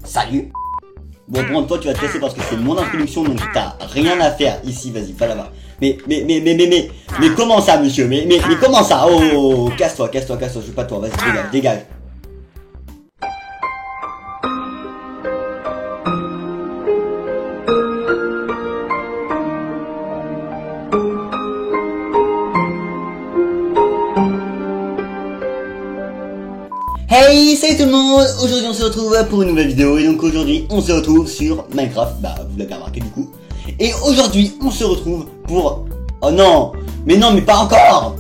Salut. Bon, pour toi, tu vas te casser parce que c'est mon introduction, donc t'as rien à faire ici, vas-y, va là-bas. Mais comment ça, monsieur? Mais comment ça? Oh, casse-toi, je veux pas de toi, vas-y, dégage. Hey, salut tout le monde. Aujourd'hui on se retrouve pour une nouvelle vidéo. Et donc aujourd'hui on se retrouve sur Minecraft. Bah vous l'avez remarqué du coup. Et aujourd'hui on se retrouve pour... Oh non. Mais pas encore.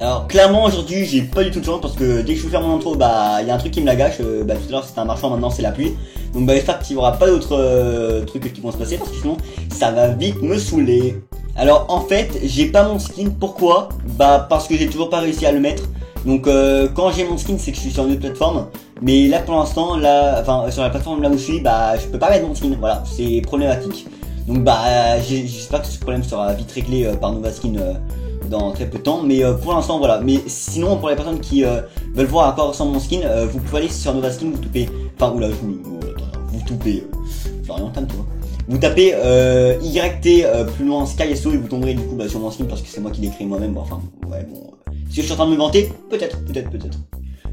Alors clairement aujourd'hui j'ai pas du tout de chance parce que dès que je vais faire mon intro, bah il y a un truc qui me la gâche. Bah tout à l'heure c'était un marchand, maintenant c'est la pluie. Donc bah j'espère qu'il y aura pas d'autres trucs qui vont se passer parce que sinon ça va vite me saouler. Alors en fait j'ai pas mon skin. Pourquoi? Bah parce que j'ai toujours pas réussi à le mettre. Donc quand j'ai mon skin, c'est que je suis sur une autre plateforme. Mais là pour l'instant, sur la plateforme là où je suis, bah je peux pas mettre mon skin. Voilà, c'est problématique. Donc bah j'espère que ce problème sera vite réglé par Novaskin dans très peu de temps. Mais pour l'instant voilà. Mais sinon pour les personnes qui veulent voir à quoi ressemble mon skin, vous pouvez aller sur Novaskin, vous tapez. Enfin oula, vous tapez. Florian, calme-toi. Vous tapez YT plus loin SkySO et vous tomberez du coup sur mon skin parce que c'est moi qui l'ai créé moi-même. Enfin ouais bon. Si je suis en train de me vanter, peut-être.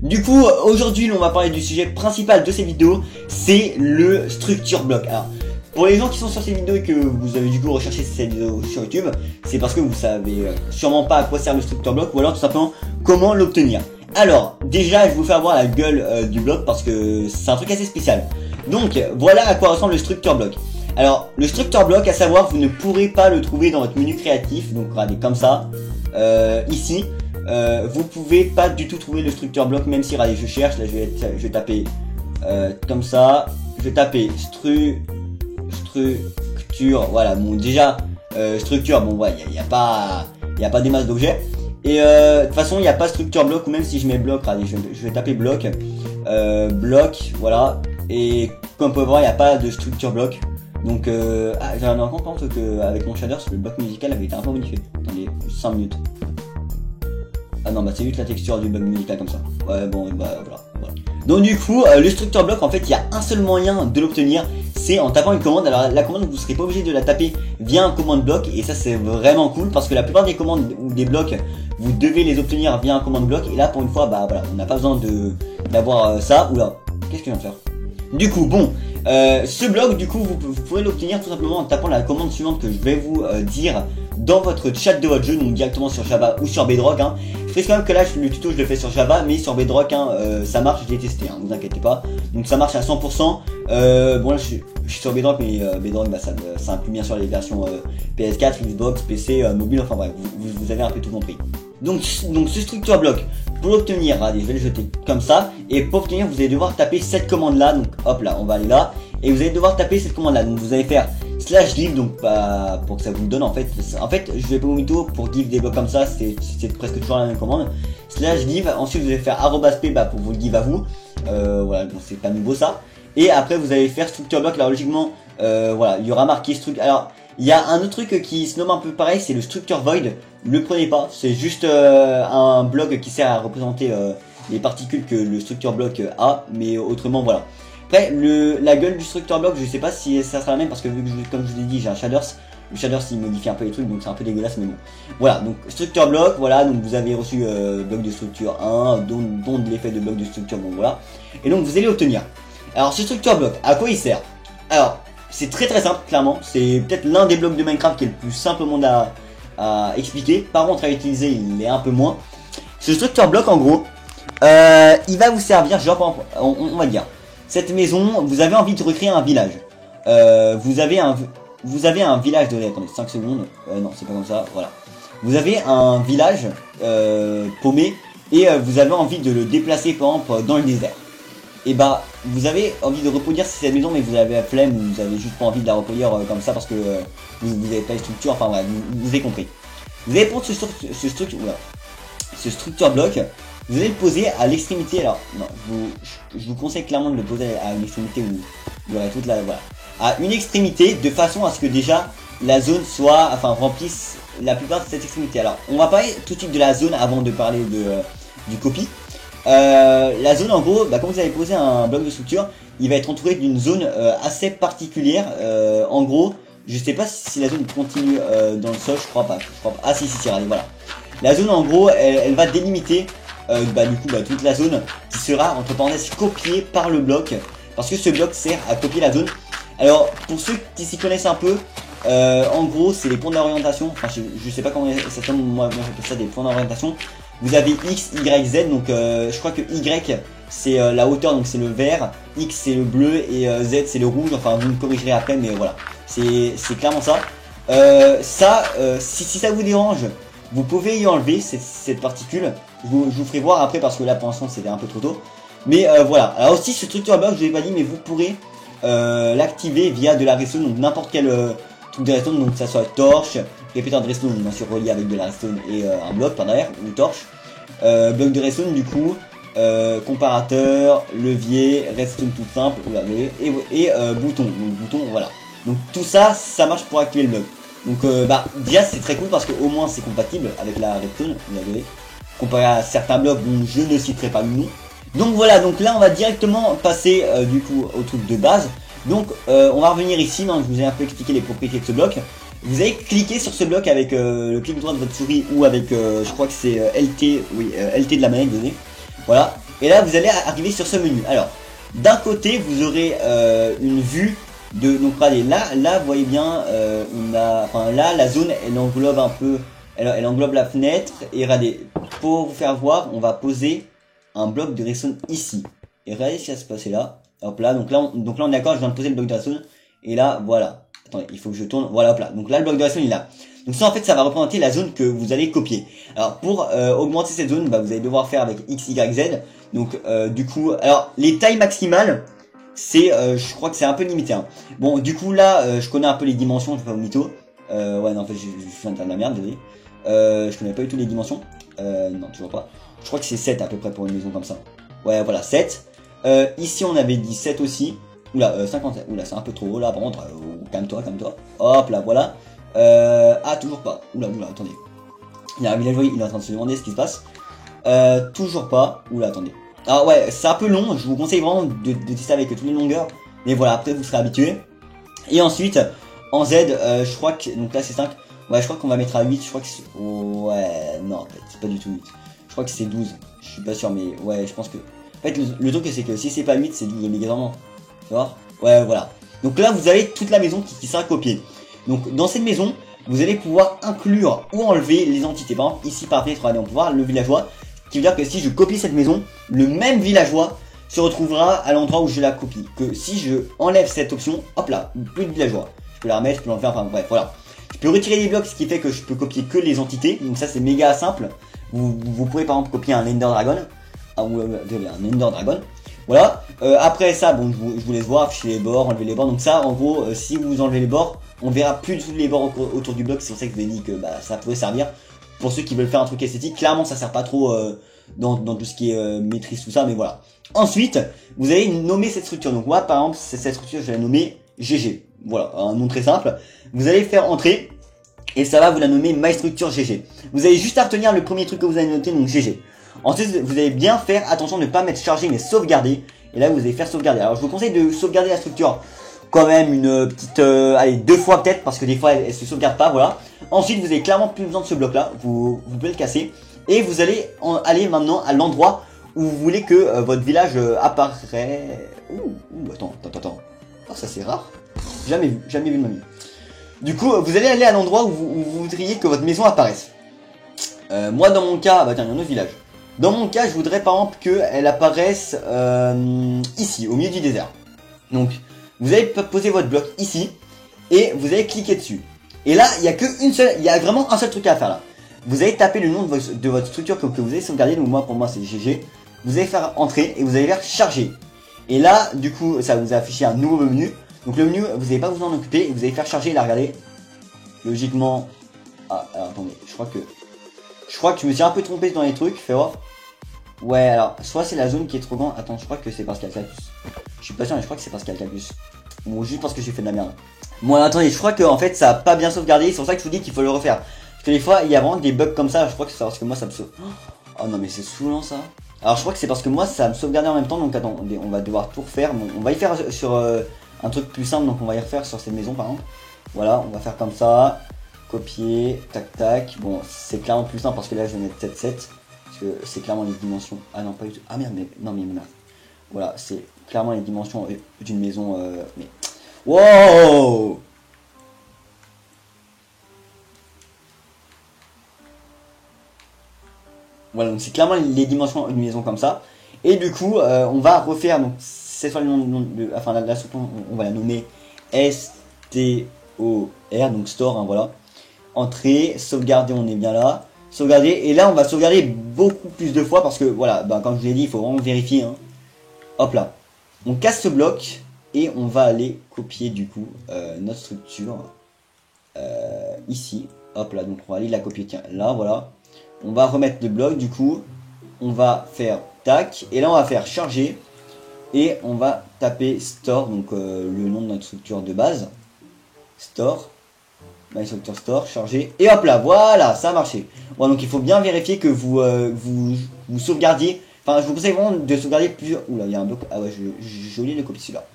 Du coup, aujourd'hui, on va parler du sujet principal de cette vidéo, c'est le structure block. Alors, pour les gens qui sont sur cette vidéo et que vous avez du coup recherché cette vidéo sur YouTube, c'est parce que vous savez sûrement pas à quoi sert le structure block ou alors tout simplement comment l'obtenir. Alors, déjà, je vous fais avoir la gueule du bloc parce que c'est un truc assez spécial. Donc, voilà à quoi ressemble le structure block. Alors, le structure block, à savoir, vous ne pourrez pas le trouver dans votre menu créatif. Donc, regardez comme ça, ici. Vous pouvez pas du tout trouver le structure block, même si regardez, je cherche, là je vais taper comme ça, je vais taper structure, voilà, bon déjà structure, bon ouais, il y a pas des masses d'objets, et de toute façon il n'y a pas structure block, ou même si je mets bloc, regardez, je vais taper bloc, bloc, voilà, et comme vous pouvez voir il n'y a pas de structure block. Donc j'ai un compte qu'avec mon shader le bloc musical avait été un peu modifié. Attendez 5 minutes. Ah non, bah c'est juste la texture du bloc musical comme ça. Ouais, bon, bah voilà. Donc du coup, le structure block, en fait, il y a un seul moyen de l'obtenir, c'est en tapant une commande. Alors la commande, vous ne serez pas obligé de la taper via un commande bloc, et ça c'est vraiment cool, parce que la plupart des commandes ou des blocs, vous devez les obtenir via un commande bloc, et là pour une fois, bah voilà, on n'a pas besoin d'avoir ça. Oula, qu'est-ce que je viens de faire? Du coup, bon, ce bloc, du coup, vous pouvez l'obtenir tout simplement en tapant la commande suivante que je vais vous dire dans votre chat de votre jeu, donc directement sur Java ou sur Bedrock. Je précise quand même que là, le tuto, je le fais sur Java, mais sur Bedrock, ça marche, je l'ai testé, vous inquiétez pas. Donc ça marche à 100%. Bon là, je suis sur Bedrock, mais Bedrock, bah, ça inclut bien sûr les versions PS4, Xbox, PC, mobile, enfin bref, vous avez un peu tout compris. Donc ce structure bloc, pour l'obtenir, allez, je vais le jeter comme ça, et pour obtenir, vous allez devoir taper cette commande là, donc hop là, on va aller là, et vous allez devoir taper cette commande là, donc vous allez faire /give, donc bah, pour que ça vous le donne en fait, je vais pas vous mytho, pour give des blocs comme ça, c'est presque toujours la même commande, /give, ensuite vous allez faire @p, bah, pour vous le give à vous, voilà, donc c'est pas nouveau ça, et après vous allez faire structure block, alors logiquement, voilà, il y aura marqué structure, alors, il y a un autre truc qui se nomme un peu pareil, c'est le structure void. Le prenez pas, c'est juste un bloc qui sert à représenter les particules que le structure block a, mais autrement voilà. Après la gueule du structure block, je sais pas si ça sera la même parce que vu que comme je vous l'ai dit, j'ai un shaders. Le shaders il modifie un peu les trucs, donc c'est un peu dégueulasse, mais bon. Voilà, donc structure block, voilà, donc vous avez reçu bloc de structure 1, dont l'effet de bloc de structure, bon voilà. Et donc vous allez obtenir. Alors ce structure block, à quoi il sert? Alors c'est très simple, clairement. C'est peut-être l'un des blocs de Minecraft qui est le plus simple au monde à expliquer. Par contre, à utiliser, il est un peu moins. Ce structure block, en gros, il va vous servir, genre, par exemple, on va dire, cette maison, vous avez envie de recréer un village. Vous avez un village de... Attendez, 5 secondes. Non, c'est pas comme ça, voilà. Vous avez un village paumé et vous avez envie de le déplacer, par exemple, dans le désert. Et bah vous avez envie de reproduire cette maison, mais vous avez la flemme ou vous avez juste pas envie de la reproduire comme ça parce que vous avez pas les structures, enfin voilà, vous avez compris. Vous allez prendre ce structure bloc, vous allez le poser à l'extrémité. Alors non, je vous conseille clairement de le poser à une extrémité où il y aurait toute la, voilà, à une extrémité, de façon à ce que déjà la zone soit, enfin remplisse la plupart de cette extrémité. Alors on va parler tout de suite de la zone avant de parler du copy. La zone en gros, bah, quand vous avez posé un bloc de structure, il va être entouré d'une zone assez particulière. En gros, je sais pas si la zone continue dans le sol, je crois pas. Ah si, regardez, voilà. La zone en gros, elle va délimiter bah, du coup bah, toute la zone qui sera entre parenthèses copiée par le bloc. Parce que ce bloc sert à copier la zone. Alors pour ceux qui s'y connaissent un peu, en gros c'est les points d'orientation. Enfin je sais pas comment ça s'appelle, moi j'appelle ça des points d'orientation. Vous avez X, Y, Z, donc je crois que Y c'est la hauteur, donc c'est le vert, X c'est le bleu et Z c'est le rouge, enfin vous me corrigerez après mais voilà, c'est clairement ça. Si ça vous dérange, vous pouvez y enlever cette particule, je vous ferai voir après parce que là pour l'instant c'était un peu trop tôt. Mais voilà, alors aussi ce structure block je vous ai pas dit mais vous pourrez l'activer via de la redstone, donc n'importe quel truc de redstone, donc que ça soit torche, répéteur de redstone, bien sûr relié avec de la redstone et un bloc par derrière, ou torche, bloc de redstone du coup, comparateur, levier, redstone tout simple, vous l'avez, et bouton, donc bouton, voilà. Donc tout ça, ça marche pour activer le bloc. Donc bah déjà c'est très cool parce que au moins c'est compatible avec la redstone, vous l'avez, comparé à certains blocs dont je ne citerai pas le nom. Donc voilà, donc là on va directement passer du coup au truc de base. Donc on va revenir ici, donc je vous ai un peu expliqué les propriétés de ce bloc. Vous allez cliquer sur ce bloc avec le clic droit de votre souris ou avec je crois que c'est LT, oui LT de la manette, désolé. Voilà, et là vous allez arriver sur ce menu. Alors d'un côté vous aurez une vue de, donc regardez là vous voyez bien on a, enfin là la zone elle englobe un peu, elle englobe la fenêtre. Et regardez, pour vous faire voir on va poser un bloc de redstone ici. Et regardez ce qui va se passer là. Hop là, donc là on est d'accord, je viens de poser le bloc de redstone. Et là, voilà. Attendez, il faut que je tourne. Voilà, hop là. Donc là, le bloc de redstone il est là. Donc ça en fait, ça va représenter la zone que vous allez copier. Alors pour augmenter cette zone, bah, vous allez devoir faire avec X, Y, Z. Donc du coup, alors les tailles maximales, c'est, je crois que c'est un peu limité. Hein. Bon, du coup là, je connais un peu les dimensions, je vais pas au mytho. Ouais, non, en fait, je suis en train de la merde, désolé. Je connais pas du tout les dimensions. Non, toujours pas. Je crois que c'est 7 à peu près pour une maison comme ça. Ouais, voilà, 7. Ici, on avait dit 7 aussi. Oula, 57. Oula, c'est un peu trop haut là, par contre. Calme-toi, calme-toi. Hop là, voilà. Ah, toujours pas. Oula, attendez. Il y a un villageois, il est en train de se demander ce qui se passe. Toujours pas. Oula, attendez. Ah ouais, c'est un peu long. Je vous conseille vraiment de tester avec toutes les longueurs. Mais voilà, après, vous serez habitué. Et ensuite, en Z, je crois que. Donc là, c'est 5. Ouais, je crois qu'on va mettre à 8. Je crois que c'est. Ouais, non, en fait, c'est pas du tout 8. Je crois que c'est 12, je suis pas sûr, mais ouais, je pense que... En fait, le truc c'est que si c'est pas 8, c'est 12 obligatoirement. Tu vois? Ouais, voilà. Donc là, vous avez toute la maison qui sera copiée. Donc dans cette maison, vous allez pouvoir inclure ou enlever les entités. Par exemple, ici par exemple, on va pouvoir le villageois. Ce qui veut dire que si je copie cette maison, le même villageois se retrouvera à l'endroit où je la copie. Que si je enlève cette option, hop là, plus de villageois. Je peux la remettre, je peux l'enlever, enfin bref, voilà. Je peux retirer les blocs, ce qui fait que je peux copier que les entités. Donc ça, c'est méga simple. Vous pouvez par exemple copier un Ender Dragon, un Ender Dragon. Voilà. Après ça, bon, je vous laisse voir, afficher les bords, enlever les bords. Donc ça, en gros, si vous enlevez les bords, on verra plus du tout les bords autour du bloc. C'est pour ça que je vous ai dit que bah, ça pourrait servir. Pour ceux qui veulent faire un truc esthétique, clairement, ça sert pas trop dans tout ce qui est maîtrise, tout ça, mais voilà. Ensuite, vous allez nommer cette structure. Donc moi, par exemple, cette structure, je vais la nommer GG. Voilà, un nom très simple. Vous allez faire entrer. Et ça va vous la nommer MyStructure GG. Vous avez juste à retenir le premier truc que vous avez noté, donc GG. Ensuite, vous allez bien faire attention de ne pas mettre chargé, mais sauvegarder. Et là, vous allez faire sauvegarder. Alors, je vous conseille de sauvegarder la structure quand même une petite... allez, 2 fois peut-être, parce que des fois, elle se sauvegarde pas, voilà. Ensuite, vous avez clairement plus besoin de ce bloc-là. Vous pouvez le casser. Et vous allez aller maintenant à l'endroit où vous voulez que votre village apparaît... Attends. Oh, ça c'est rare. Jamais vu de ma vie. Du coup, vous allez aller à l'endroit où vous voudriez que votre maison apparaisse. Moi, dans mon cas, bah tiens, il y a un autre village. Dans mon cas, je voudrais par exemple qu'elle apparaisse ici, au milieu du désert. Donc, vous allez poser votre bloc ici et vous allez cliquer dessus. Et là, il y a vraiment un seul truc à faire là. Vous allez taper le nom de votre structure que vous allez sauvegarder. Donc moi, pour moi, c'est GG. Vous allez faire entrer et vous allez faire charger. Et là, du coup, ça vous a affiché un nouveau menu. Donc le menu, vous n'avez pas besoin d'en occuper, vous allez faire charger, là, regardez. Logiquement... Ah, alors attendez, je crois que je me suis un peu trompé dans les trucs, fais voir. Ouais, alors, soit c'est la zone qui est trop grande. Attends, je crois que c'est parce qu'il y a le cactus. Je suis pas sûr, mais je crois que c'est parce qu'il y a le cactus. Bon, juste parce que j'ai fait de la merde. Bon, attendez, je crois que en fait, ça a pas bien sauvegardé, c'est pour ça que je vous dis qu'il faut le refaire. Parce que des fois, il y a vraiment des bugs comme ça, je crois que c'est parce que moi, ça me sauve. Oh non, mais c'est saoulant ça. Alors je crois que c'est parce que moi ça me sauvegardait en même temps, donc attendez, on va devoir tout refaire. Bon, on va y faire sur un truc plus simple, donc on va y refaire sur cette maison par exemple. Voilà, on va faire comme ça, copier, tac tac. Bon, c'est clairement plus simple parce que là je vais mettre 7-7, parce que c'est clairement les dimensions. Ah non, pas du tout. Ah merde, mais non, mais merde. Voilà, c'est clairement les dimensions d'une maison. Mais wow! Voilà, donc c'est clairement les dimensions d'une maison comme ça. Et du coup, on va refaire, donc cette fois le nom de, enfin la soupe, on va la nommer S-T-O-R, donc store, hein, voilà. Entrée, sauvegarder, on est bien là. Sauvegarder, et là on va sauvegarder beaucoup plus de fois parce que voilà, bah, comme je vous l'ai dit, il faut vraiment vérifier. Hein. Hop là, on casse ce bloc et on va aller copier du coup notre structure ici. Hop là, donc on va aller la copier, tiens, là, voilà. On va remettre le bloc du coup, on va faire tac, et là on va faire charger, et on va taper store, donc le nom de notre structure de base, store, my structure store, charger, et hop là, voilà, ça a marché. Bon, donc il faut bien vérifier que vous sauvegardiez, enfin je vous conseille vraiment de sauvegarder plusieurs, oula il y a un bloc, ah ouais j'ai oublié de copier celui-là.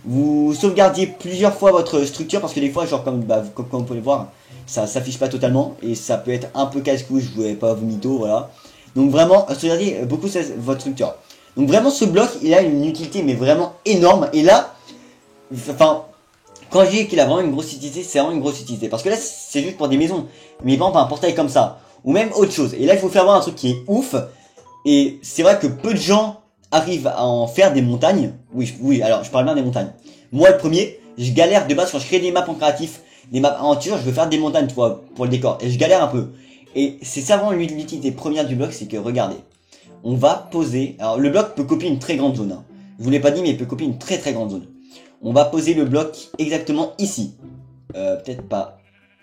Vous sauvegardiez plusieurs fois votre structure parce que des fois, genre comme vous pouvez le voir, ça s'affiche pas totalement et ça peut être un peu casse-couille, je voulais pas vous mytho, voilà. Donc vraiment, sauvegardez beaucoup votre structure. Donc vraiment, ce bloc, il a une utilité mais vraiment énorme. Et là, enfin, quand je dis qu'il a vraiment une grosse utilité, c'est vraiment une grosse utilité. Parce que là, c'est juste pour des maisons. Mais par exemple, un portail comme ça, ou même autre chose. Et là, il faut faire voir un truc qui est ouf. Et c'est vrai que peu de gens arrivent à en faire des montagnes. Oui, alors je parle bien des montagnes. Moi, le premier, je galère de base quand je crée des maps en créatif, des maps aventure, je veux faire des montagnes, tu vois, pour le décor. Et je galère un peu. Et c'est ça vraiment l'utilité première du bloc, c'est que regardez, on va poser. Alors le bloc peut copier une très grande zone. Hein. Je vous l'ai pas dit, mais il peut copier une très très grande zone. On va poser le bloc exactement ici. Peut-être pas.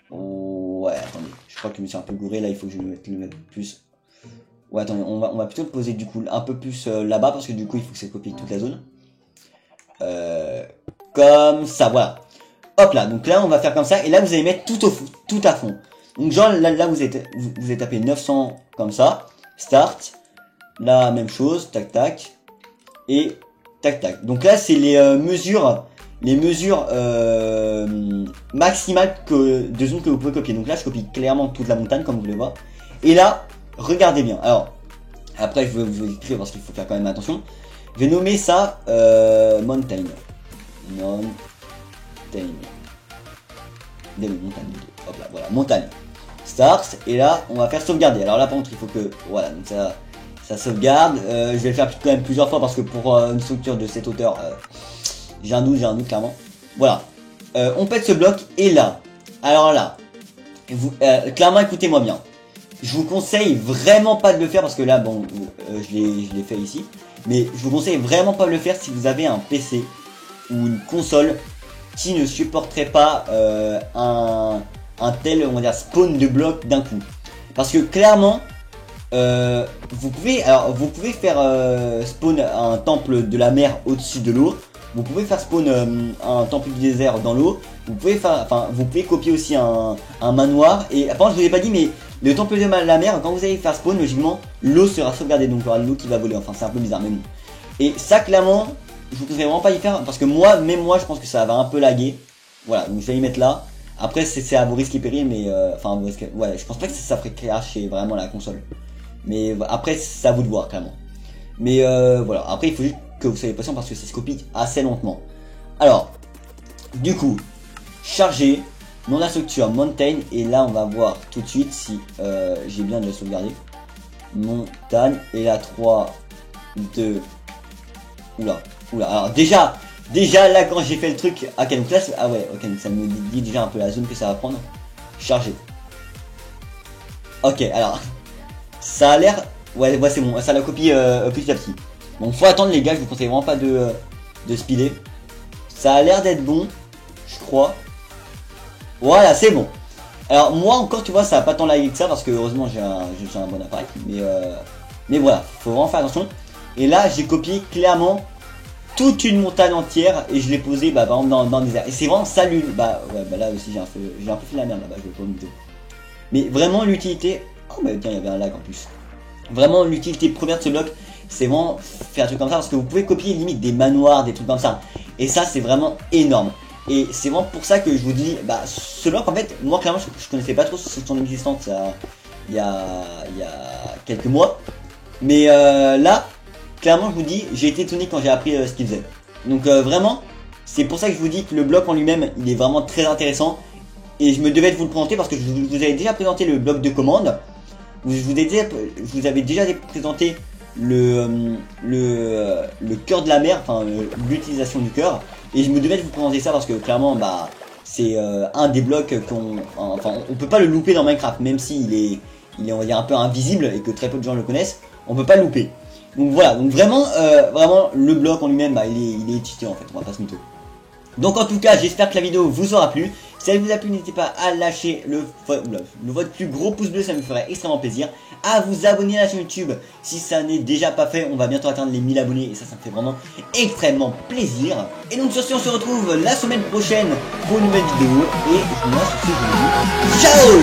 Ouais, attendez, je crois que je me suis un peu gouré là, il faut que je le mette plus. Ouais, attendez, on va plutôt le poser du coup un peu plus là-bas parce que du coup il faut que ça copie toute la zone. Comme ça, voilà. Hop là, donc là on va faire comme ça et là vous allez mettre tout à fond. Donc genre là vous avez tapé 900 comme ça. Start. Là même chose, tac tac. Et tac tac. Donc là c'est les mesures maximales de zone que vous pouvez copier. Donc là je copie clairement toute la montagne comme vous le voyez. Et là, regardez bien. Alors, après je vais vous écrire parce qu'il faut faire quand même attention. Je vais nommer ça Mountain. Mountain. Des montagnes. Hop là, voilà, montagne. Start. Et là, on va faire sauvegarder. Alors là, par contre, il faut que... Voilà, donc ça sauvegarde. Je vais le faire quand même plusieurs fois parce que pour une structure de cette hauteur, j'ai un doute clairement. Voilà. On pète ce bloc et là. Alors là, vous, clairement, écoutez-moi bien. Je vous conseille vraiment pas de le faire parce que là, bon, je l'ai fait ici. Mais je vous conseille vraiment pas de le faire si vous avez un PC ou une console qui ne supporterait pas un tel, on va dire, spawn de blocs d'un coup. Parce que clairement, vous pouvez faire spawn un temple de la mer au-dessus de l'eau. Vous pouvez faire spawn un temple du désert dans l'eau. Vous pouvez copier aussi un manoir. Et après, je vous ai pas dit, mais le temple de la mer, quand vous allez faire spawn, logiquement, l'eau sera sauvegardée. Donc il y aura l'eau qui va voler. Enfin, c'est un peu bizarre, mais bon. Et ça, clairement, je vous conseille vraiment pas y faire. Parce que même moi, je pense que ça va un peu laguer. Voilà, donc je vais y mettre là. Après, c'est à vos risques et périls, mais ouais, je pense pas que ça ferait crasher vraiment la console. Mais après, c'est à vous de voir, clairement. Mais voilà, après, il faut juste que vous soyez patient parce que ça se copie assez lentement. Alors, du coup, charger, nom de la structure, Mountain, et là, on va voir tout de suite si j'ai bien de la sauvegarder. Montagne, et là, 3, 2, oula, alors déjà là, quand j'ai fait le truc, ok, donc là, ah ouais, ok, ça me dit déjà un peu la zone que ça va prendre. Charger. Ok, alors, ça a l'air, ouais, c'est bon, ça l'a copié petit à petit. Bon, faut attendre les gars, je vous conseille vraiment pas de speeder. Ça a l'air d'être bon, je crois. Voilà, c'est bon. Alors moi encore, tu vois, ça a pas tant lagué que ça parce que heureusement j'ai un bon appareil. Mais voilà, faut vraiment faire attention. Et là, j'ai copié clairement toute une montagne entière et je l'ai posé par exemple dans le désert. Et c'est vraiment ça l'une. Bah là aussi j'ai un peu fait la merde là-bas, je vais pas vous dire. Mais vraiment l'utilité. Oh bah tiens, il y avait un lag en plus. Vraiment l'utilité première de ce bloc, c'est vraiment faire un truc comme ça parce que vous pouvez copier limite des manoirs, des trucs comme ça. Et ça c'est vraiment énorme. Et c'est vraiment pour ça que je vous dis, bah ce bloc en fait, moi clairement je connaissais pas trop son existence il y a quelques mois. Mais là, clairement je vous dis, j'ai été étonné quand j'ai appris ce qu'il faisait. Donc vraiment, c'est pour ça que je vous dis que le bloc en lui-même, il est vraiment très intéressant. Et je me devais de vous le présenter parce que je vous avais déjà présenté le bloc de commande. Je vous avais déjà présenté le cœur de la mer, enfin l'utilisation du cœur. Et je me devais de vous présenter ça parce que clairement, bah, c'est un des blocs on peut pas le louper dans Minecraft, même s'il est, on va dire un peu invisible et que très peu de gens le connaissent, on peut pas le louper. Donc voilà, donc vraiment, le bloc en lui-même, bah, il est cheaté en fait, on va pas se mytho. Donc en tout cas, j'espère que la vidéo vous aura plu. Si elle vous a plu, n'hésitez pas à lâcher votre plus gros pouce bleu, ça me ferait extrêmement plaisir. À vous abonner à la chaîne YouTube si ça n'est déjà pas fait. On va bientôt atteindre les 1000 abonnés et ça me fait vraiment extrêmement plaisir. Et donc sur ce, on se retrouve la semaine prochaine pour une nouvelle vidéo. Et moi, sur ce, je vous dis ciao.